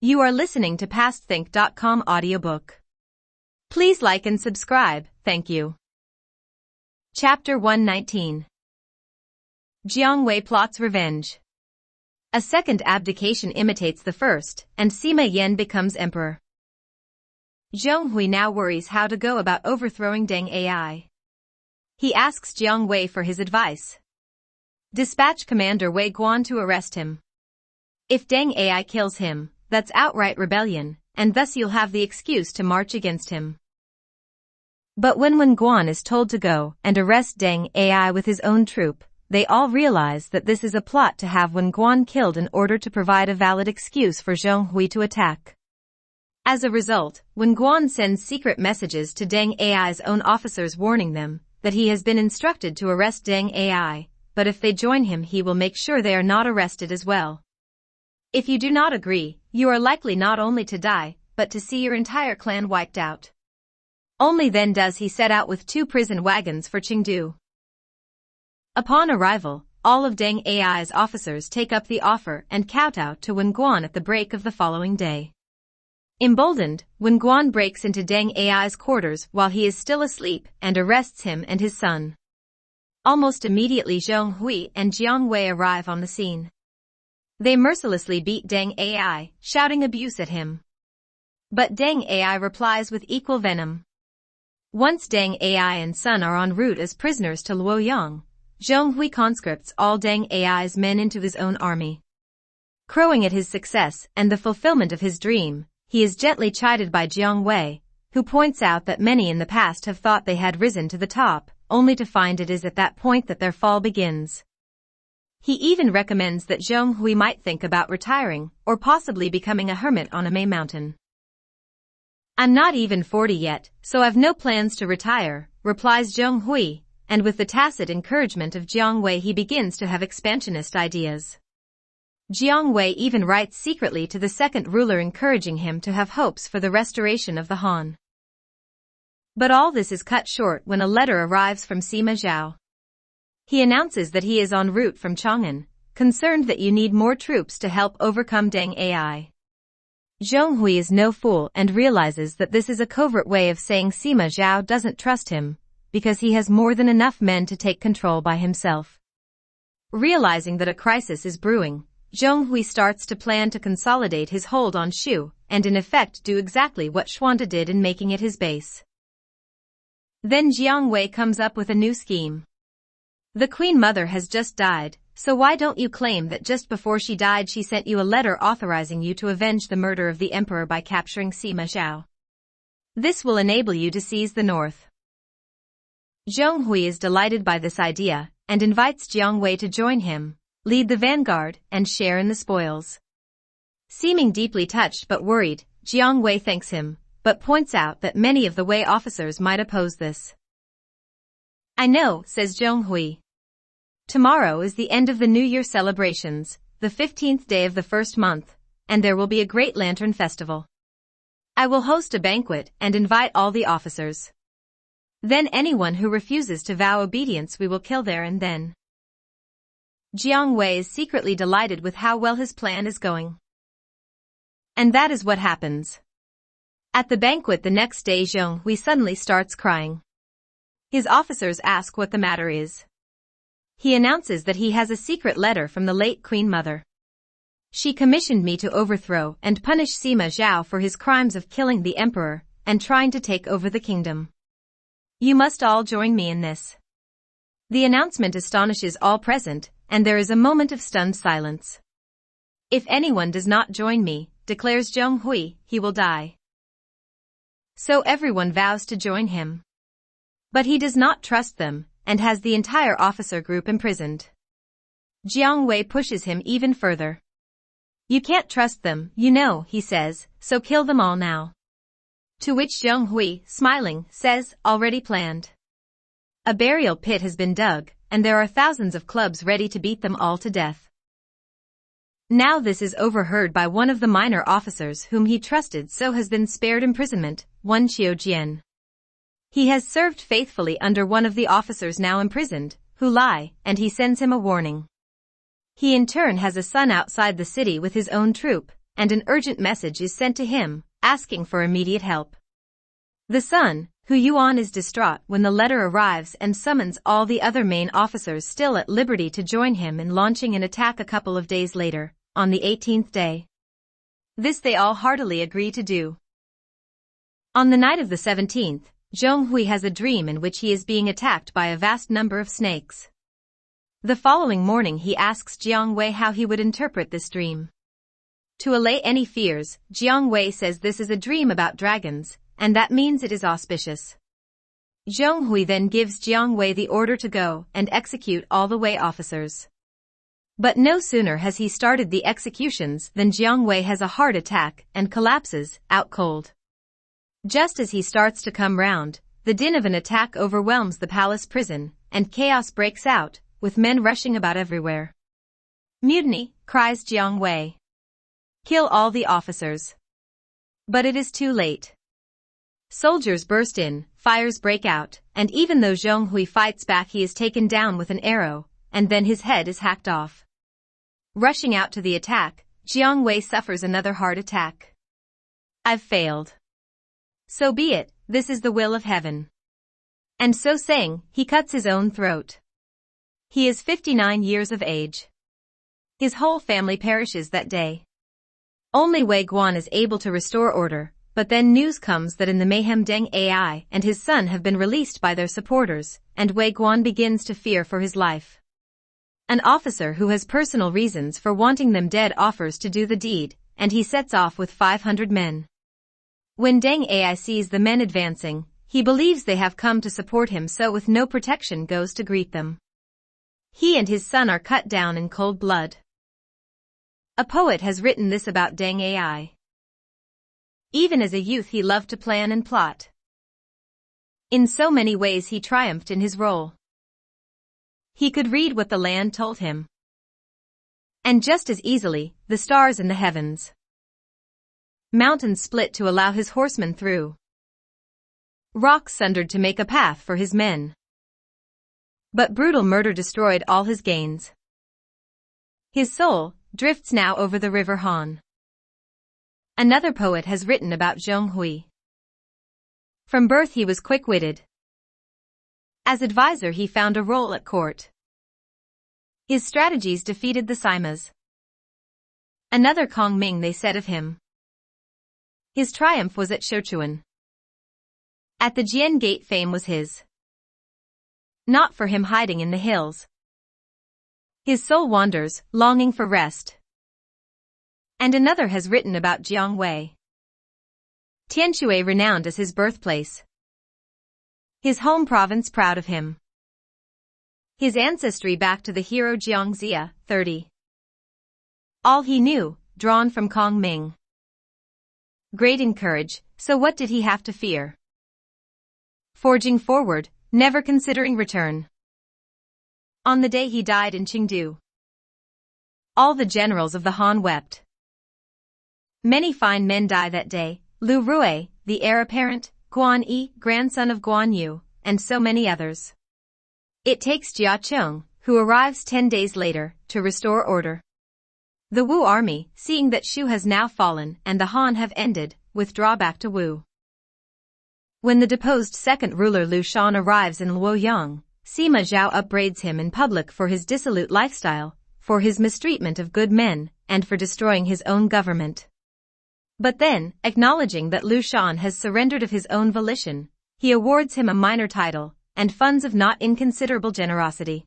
You are listening to PastThink.com audiobook. Please like and subscribe, thank you. Chapter 119. Jiang Wei plots revenge. A second abdication imitates the first, and Sima Yan becomes emperor. Zhong Hui now worries how to go about overthrowing Deng Ai. He asks Jiang Wei for his advice. Dispatch Commander Wei Guan to arrest him. If Deng Ai kills him, that's outright rebellion, and thus you'll have the excuse to march against him. But when Wen Guan is told to go and arrest Deng Ai with his own troop, they all realize that this is a plot to have Wen Guan killed in order to provide a valid excuse for Zhong Hui to attack. As a result, Wen Guan sends secret messages to Deng Ai's own officers warning them that he has been instructed to arrest Deng Ai, but if they join him he will make sure they are not arrested as well. If you do not agree, you are likely not only to die, but to see your entire clan wiped out. Only then does he set out with 2 prison wagons for Chengdu. Upon arrival, all of Deng Ai's officers take up the offer and kowtow to Wen Guan at the break of the following day. Emboldened, Wen Guan breaks into Deng Ai's quarters while he is still asleep and arrests him and his son. Almost immediately Zhong Hui and Jiang Wei arrive on the scene. They mercilessly beat Deng Ai, shouting abuse at him. But Deng Ai replies with equal venom. Once Deng Ai and son are en route as prisoners to Luoyang, Zhong Hui conscripts all Deng Ai's men into his own army. Crowing at his success and the fulfillment of his dream, he is gently chided by Jiang Wei, who points out that many in the past have thought they had risen to the top, only to find it is at that point that their fall begins. He even recommends that Zhong Hui might think about retiring, or possibly becoming a hermit on a May mountain. I'm not even 40 yet, so I've no plans to retire, replies Zhong Hui, and with the tacit encouragement of Jiang Wei he begins to have expansionist ideas. Jiang Wei even writes secretly to the second ruler encouraging him to have hopes for the restoration of the Han. But all this is cut short when a letter arrives from Sima Zhao. He announces that he is en route from Chang'an, concerned that you need more troops to help overcome Deng Ai. Zhong Hui is no fool and realizes that this is a covert way of saying Sima Zhao doesn't trust him, because he has more than enough men to take control by himself. Realizing that a crisis is brewing, Zhong Hui starts to plan to consolidate his hold on Shu, and in effect do exactly what Xuanta did in making it his base. Then Jiang Wei comes up with a new scheme. The Queen Mother has just died, so why don't you claim that just before she died she sent you a letter authorizing you to avenge the murder of the emperor by capturing Sima Zhao? This will enable you to seize the north. Zhong Hui is delighted by this idea, and invites Jiang Wei to join him, lead the vanguard, and share in the spoils. Seeming deeply touched but worried, Jiang Wei thanks him, but points out that many of the Wei officers might oppose this. I know, says Zhong Hui. Tomorrow is the end of the New Year celebrations, the 15th day of the first month, and there will be a great lantern festival. I will host a banquet and invite all the officers. Then anyone who refuses to vow obedience we will kill there and then. Jiang Wei is secretly delighted with how well his plan is going. And that is what happens. At the banquet the next day Zhong Hui suddenly starts crying. His officers ask what the matter is. He announces that he has a secret letter from the late Queen Mother. She commissioned me to overthrow and punish Sima Zhao for his crimes of killing the emperor and trying to take over the kingdom. You must all join me in this. The announcement astonishes all present, and there is a moment of stunned silence. If anyone does not join me, declares Zhong Hui, he will die. So everyone vows to join him. But he does not trust them, and has the entire officer group imprisoned. Jiang Wei pushes him even further. You can't trust them, you know, he says, so kill them all now. To which Zhong Hui, smiling, says, already planned. A burial pit has been dug, and there are thousands of clubs ready to beat them all to death. Now this is overheard by one of the minor officers whom he trusted so has been spared imprisonment, one Qiujian. He has served faithfully under one of the officers now imprisoned, who lie, and he sends him a warning. He in turn has a son outside the city with his own troop, and an urgent message is sent to him, asking for immediate help. The son, Hu Yuan, is distraught when the letter arrives and summons all the other main officers still at liberty to join him in launching an attack a couple of days later, on the 18th day. This they all heartily agree to do. On the night of the 17th, Zhong Hui has a dream in which he is being attacked by a vast number of snakes. The following morning he asks Jiang Wei how he would interpret this dream. To allay any fears, Jiang Wei says this is a dream about dragons, and that means it is auspicious. Zhong Hui then gives Jiang Wei the order to go and execute all the Wei officers. But no sooner has he started the executions than Jiang Wei has a heart attack and collapses, out cold. Just as he starts to come round, the din of an attack overwhelms the palace prison, and chaos breaks out, with men rushing about everywhere. "Mutiny," cries Jiang Wei. "Kill all the officers." But it is too late. Soldiers burst in, fires break out, and even though Zhong Hui fights back, he is taken down with an arrow, and then his head is hacked off. Rushing out to the attack, Jiang Wei suffers another heart attack. "I've failed. So be it, this is the will of heaven." And so saying, he cuts his own throat. He is 59 years of age. His whole family perishes that day. Only Wei Guan is able to restore order, but then news comes that in the mayhem Deng Ai and his son have been released by their supporters, and Wei Guan begins to fear for his life. An officer who has personal reasons for wanting them dead offers to do the deed, and he sets off with 500 men. When Deng Ai sees the men advancing, he believes they have come to support him, so with no protection goes to greet them. He and his son are cut down in cold blood. A poet has written this about Deng Ai. Even as a youth he loved to plan and plot. In so many ways he triumphed in his role. He could read what the land told him. And just as easily, the stars in the heavens. Mountains split to allow his horsemen through. Rocks sundered to make a path for his men. But brutal murder destroyed all his gains. His soul drifts now over the river Han. Another poet has written about Zhong Hui. From birth he was quick-witted. As advisor he found a role at court. His strategies defeated the Simas. Another Kong Ming they said of him. His triumph was at Shouchuan. At the Jian Gate fame was his. Not for him hiding in the hills. His soul wanders, longing for rest. And another has written about Jiang Wei. Tianshui renowned as his birthplace. His home province proud of him. His ancestry back to the hero Jiang Zia, 30. All he knew, drawn from Kong Ming. Great in courage, so what did he have to fear? Forging forward, never considering return. On the day he died in Chengdu, all the generals of the Han wept. Many fine men die that day, Lu Rui, the heir apparent, Guan Yi, grandson of Guan Yu, and so many others. It takes Jia Cheng, who arrives 10 days later, to restore order. The Wu army, seeing that Shu has now fallen and the Han have ended, withdraw back to Wu. When the deposed second ruler Lu Shan arrives in Luoyang, Sima Zhao upbraids him in public for his dissolute lifestyle, for his mistreatment of good men, and for destroying his own government. But then, acknowledging that Lu Shan has surrendered of his own volition, he awards him a minor title, and funds of not inconsiderable generosity.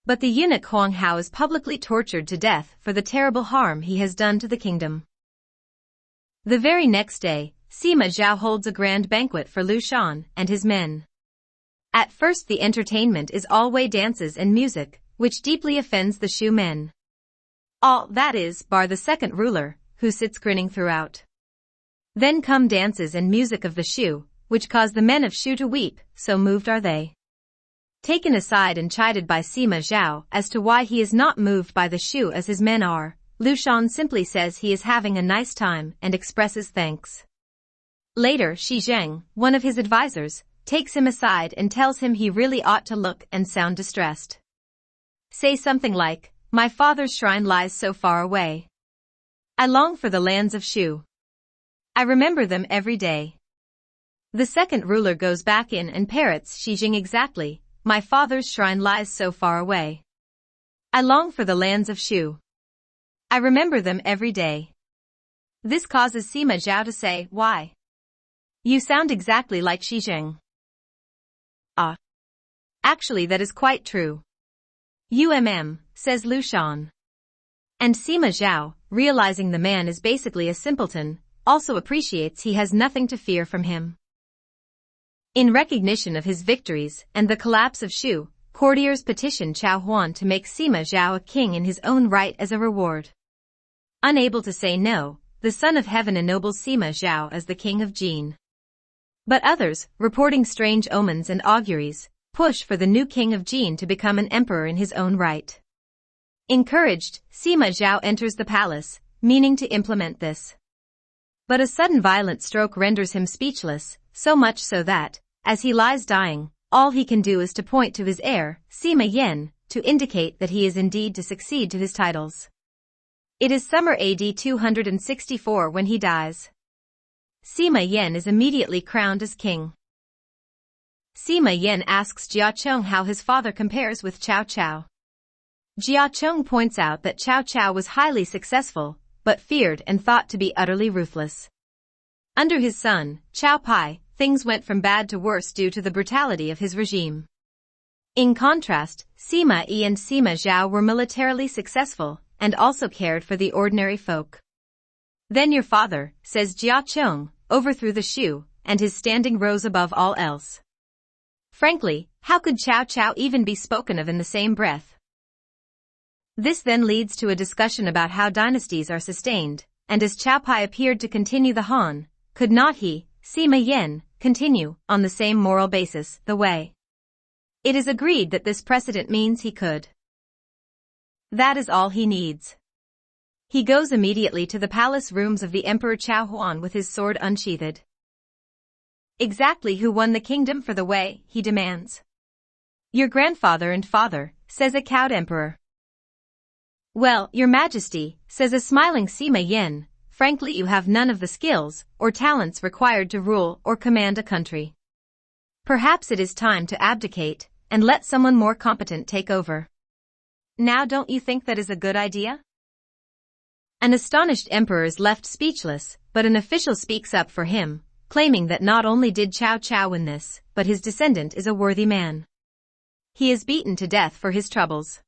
But the eunuch Huang Hao is publicly tortured to death for the terrible harm he has done to the kingdom. The very next day, Sima Zhao holds a grand banquet for Lu Shan and his men. At first the entertainment is all Wei dances and music, which deeply offends the Shu men. All, that is, bar the second ruler, who sits grinning throughout. Then come dances and music of the Shu, which cause the men of Shu to weep, so moved are they. Taken aside and chided by Sima Zhao as to why he is not moved by the Shu as his men are, Lu Shan simply says he is having a nice time and expresses thanks. Later Shi Zheng, one of his advisors, takes him aside and tells him he really ought to look and sound distressed. Say something like, "My father's shrine lies so far away. I long for the lands of Shu. I remember them every day. The second ruler goes back in and parrots Xijing exactly. My father's shrine lies so far away. I long for the lands of Shu. I remember them every day. This causes Sima Zhao to say, why? You sound exactly like Xijing. Ah. Actually that is quite true. Says Lu Shan. And Sima Zhao, realizing the man is basically a simpleton, also appreciates he has nothing to fear from him. In recognition of his victories and the collapse of Shu, courtiers petition Chao Huan to make Sima Zhao a king in his own right as a reward. Unable to say no, the Son of Heaven ennobles Sima Zhao as the king of Jin. But others, reporting strange omens and auguries, push for the new king of Jin to become an emperor in his own right. Encouraged, Sima Zhao enters the palace, meaning to implement this. But a sudden violent stroke renders him speechless, so much so that, as he lies dying, all he can do is to point to his heir, Sima Yen, to indicate that he is indeed to succeed to his titles. It is summer AD 264 when he dies. Sima Yen is immediately crowned as king. Sima Yen asks Jia Chong how his father compares with Cao Cao. Jia Chong points out that Cao Cao was highly successful, but feared and thought to be utterly ruthless. Under his son, Cao Pai, things went from bad to worse due to the brutality of his regime. In contrast, Sima Yi and Sima Zhao were militarily successful, and also cared for the ordinary folk. Then your father, says Jia Chong, overthrew the Shu, and his standing rose above all else. Frankly, how could Cao Cao even be spoken of in the same breath? This then leads to a discussion about how dynasties are sustained, and as Cao Pai appeared to continue the Han, could not he, Sima Yen, continue, on the same moral basis, the way? It is agreed that this precedent means he could. That is all he needs. He goes immediately to the palace rooms of the Emperor Chao Huan with his sword unsheathed. Exactly who won the kingdom for the Wei, he demands. Your grandfather and father, says a cowed emperor. Well, your majesty, says a smiling Sima Yen, frankly you have none of the skills or talents required to rule or command a country. Perhaps it is time to abdicate and let someone more competent take over. Now don't you think that is a good idea? An astonished emperor is left speechless, but an official speaks up for him, claiming that not only did Cao Cao win this, but his descendant is a worthy man. He is beaten to death for his troubles.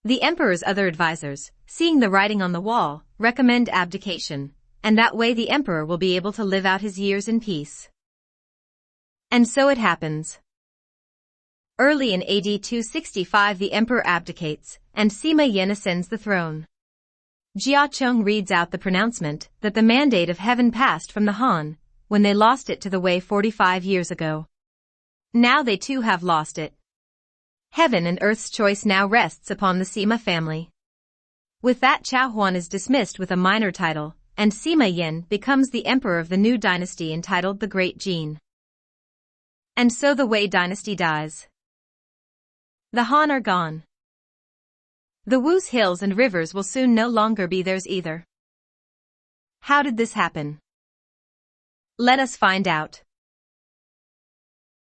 The emperor's other advisors, seeing the writing on the wall, recommend abdication, and that way the emperor will be able to live out his years in peace. And so it happens. Early in AD 265 the emperor abdicates, and Sima Yen ascends the throne. Jia Chong reads out the pronouncement that the mandate of heaven passed from the Han, when they lost it to the Wei 45 years ago. Now they too have lost it. Heaven and earth's choice now rests upon the Sima family. With that Chao Huan is dismissed with a minor title, and Sima Yen becomes the emperor of the new dynasty entitled the Great Jin. And so the Wei dynasty dies. The Han are gone. The Wu's hills and rivers will soon no longer be theirs either. How did this happen? Let us find out.